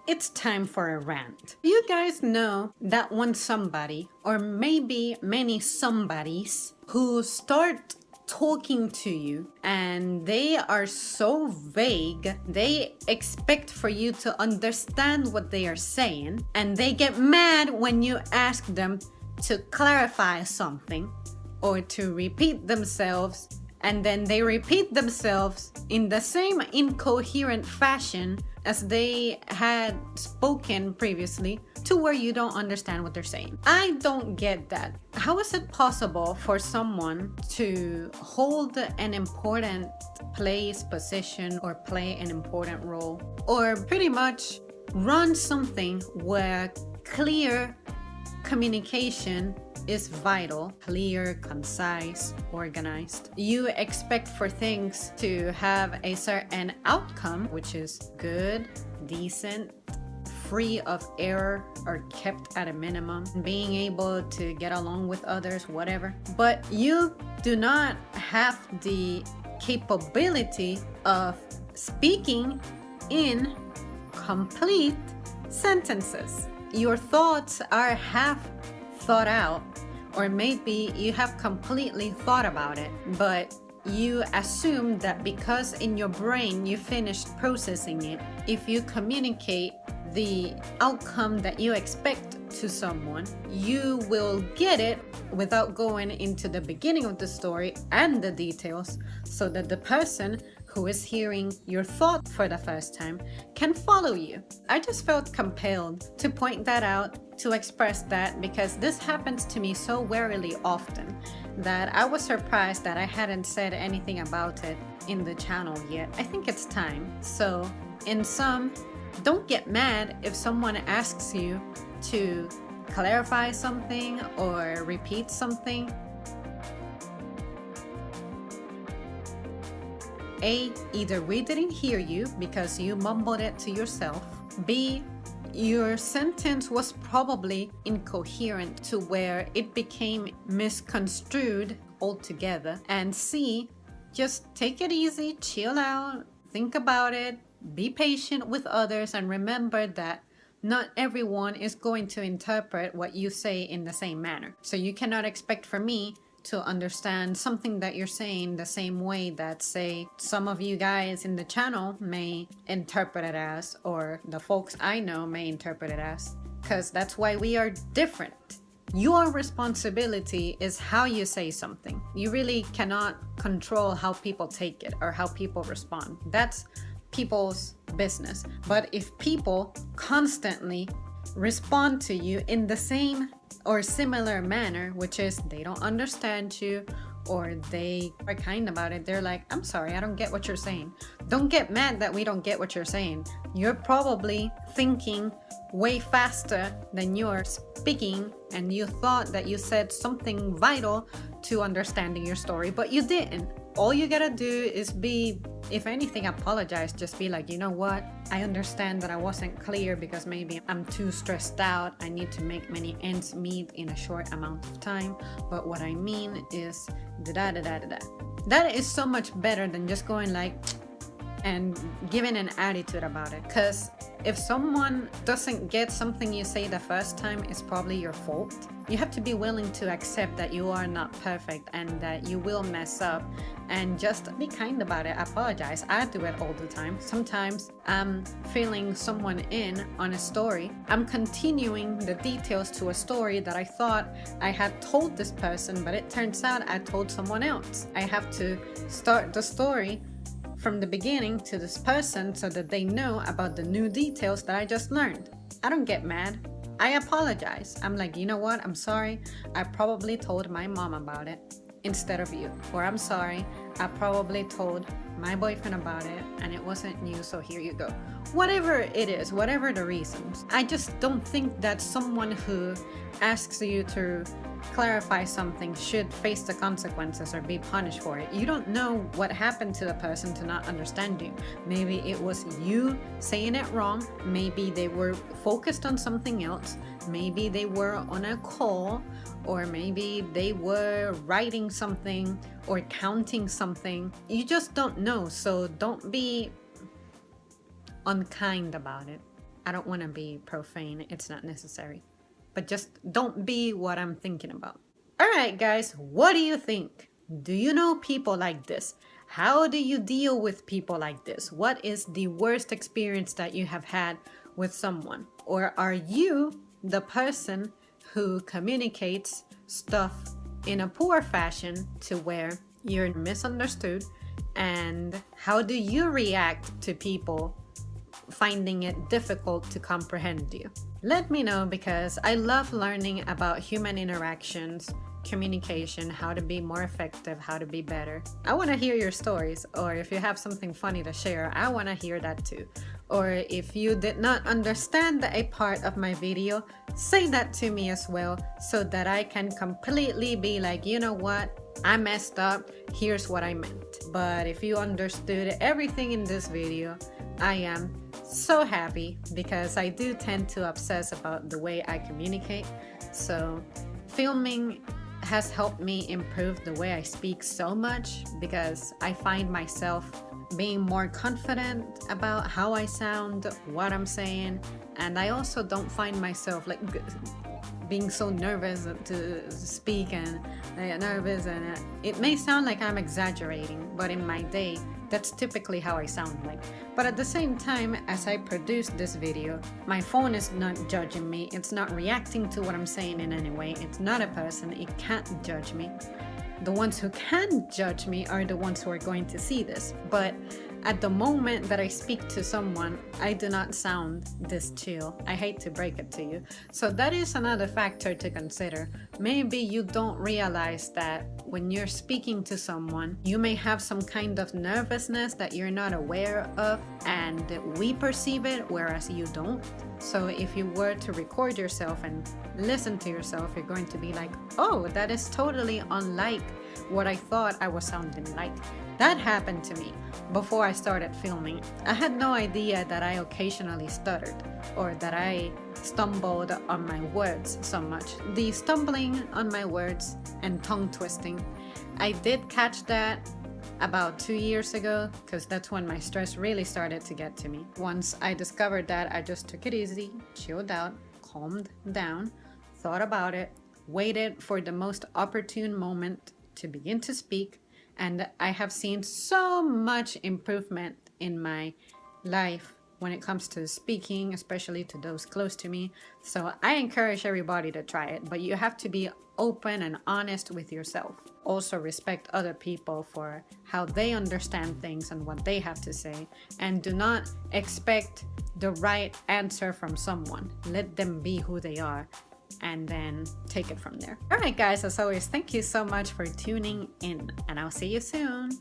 It's time for a rant. You guys know that when somebody, or maybe many somebodies, who start talking to you and they are so vague, they expect for you to understand what they are saying, and they get mad when you ask them to clarify something or to repeat themselves, and then they repeat themselves in the same incoherent fashion as they had spoken previously, to where you don't understand what they're saying. I don't get that. How is it possible for someone to hold an important place, position, or play an important role, or pretty much run something where clear communication is vital, clear, concise, organized? You expect for things to have a certain outcome, which is good, decent, free of error, or kept at a minimum, being able to get along with others, whatever. But you do not have the capability of speaking in complete sentences. Your thoughts are half thought out, or maybe you have completely thought about it, but you assume that because in your brain you finished processing it, if you communicate the outcome that you expect to someone, you will get it without going into the beginning of the story and the details, so that the person who is hearing your thought for the first time can follow you. I just felt compelled to point that out, to express that, because this happens to me so warily often that I was surprised that I hadn't said anything about it in the channel yet. I think it's time. So in sum, don't get mad if someone asks you to clarify something or repeat something. A, either we didn't hear you because you mumbled it to yourself. B, your sentence was probably incoherent to where it became misconstrued altogether. And C, just take it easy, chill out, think about it, be patient with others, and remember that not everyone is going to interpret what you say in the same manner. So you cannot expect for me to understand something that you're saying the same way that, say, some of you guys in the channel may interpret it as, or the folks I know may interpret it as, because that's why we are different. Your responsibility is how you say something. You really cannot control how people take it or how people respond. That's people's business. But if people constantly respond to you in the same or similar manner, which is they don't understand you, or they are kind about it, they're like, I'm sorry, I don't get what you're saying. Don't get mad that we don't get what you're saying. You're probably thinking way faster than you're speaking, and you thought that you said something vital to understanding your story, but you didn't. All you gotta do is be, if anything, apologize. Just be like, you know what? I understand that I wasn't clear because maybe I'm too stressed out. I need to make many ends meet in a short amount of time. But what I mean is da-da-da-da-da. That is so much better than just going like and giving an attitude about it. Because if someone doesn't get something you say the first time, it's probably your fault. You have to be willing to accept that you are not perfect and that you will mess up, and just be kind about it. Apologize. I do it all the time. Sometimes I'm filling someone in on a story. I'm continuing the details to a story that I thought I had told this person, but it turns out I told someone else. I have to start the story from the beginning to this person so that they know about the new details that I just learned. I don't get mad. I apologize. I'm like, you know what? I'm sorry. I probably told my mom about it instead of you. Or I'm sorry. I probably told my boyfriend about it and it wasn't you, so here you go. Whatever it is, whatever the reasons. I just don't think that someone who asks you to clarify something should face the consequences or be punished for it. You don't know what happened to the person to not understand you. Maybe it was you saying it wrong. Maybe they were focused on something else. Maybe they were on a call, or maybe they were writing something or counting something. You just don't know, so don't be unkind about it. I don't want to be profane. It's not necessary. But just don't be what I'm thinking about. All right, guys, what do you think? Do you know people like this? How do you deal with people like this? What is the worst experience that you have had with someone? Or are you the person who communicates stuff in a poor fashion to where you're misunderstood? And how do you react to people finding it difficult to comprehend you? Let me know, because I love learning about human interactions, communication, how to be more effective, how to be better. I want to hear your stories, or if you have something funny to share, I want to hear that too. Or if you did not understand a part of my video, say that to me as well, so that I can completely be like, you know what? I messed up, here's what I meant. But if you understood everything in this video, I am so happy, because I do tend to obsess about the way I communicate. So filming has helped me improve the way I speak so much, because I find myself being more confident about how I sound, what I'm saying, and I also don't find myself like being so nervous to speak and nervous, and it may sound like I'm exaggerating, but in my day that's typically how I sound like. But at the same time, as I produce this video, my phone is not judging me, it's not reacting to what I'm saying in any way, it's not a person, it can't judge me. The ones who can judge me are the ones who are going to see this. But at the moment that I speak to someone, I do not sound this chill. I hate to break it to you. So that is another factor to consider. Maybe you don't realize that when you're speaking to someone, you may have some kind of nervousness that you're not aware of, and we perceive it, whereas you don't. So if you were to record yourself and listen to yourself, you're going to be like, oh, that is totally unlike what I thought I was sounding like. That happened to me before I started filming. I had no idea that I occasionally stuttered, or that I stumbled on my words so much. The stumbling on my words and tongue twisting, I did catch that about 2 years ago, because that's when my stress really started to get to me. Once I discovered that, I just took it easy, chilled out, calmed down, thought about it, waited for the most opportune moment to begin to speak, and I have seen so much improvement in my life when it comes to speaking, especially to those close to me. So I encourage everybody to try it, but you have to be open and honest with yourself. Also respect other people for how they understand things and what they have to say, and do not expect the right answer from someone. Let them be who they are, and then take it from there. All right, guys, as always, thank you so much for tuning in, and I'll see you soon.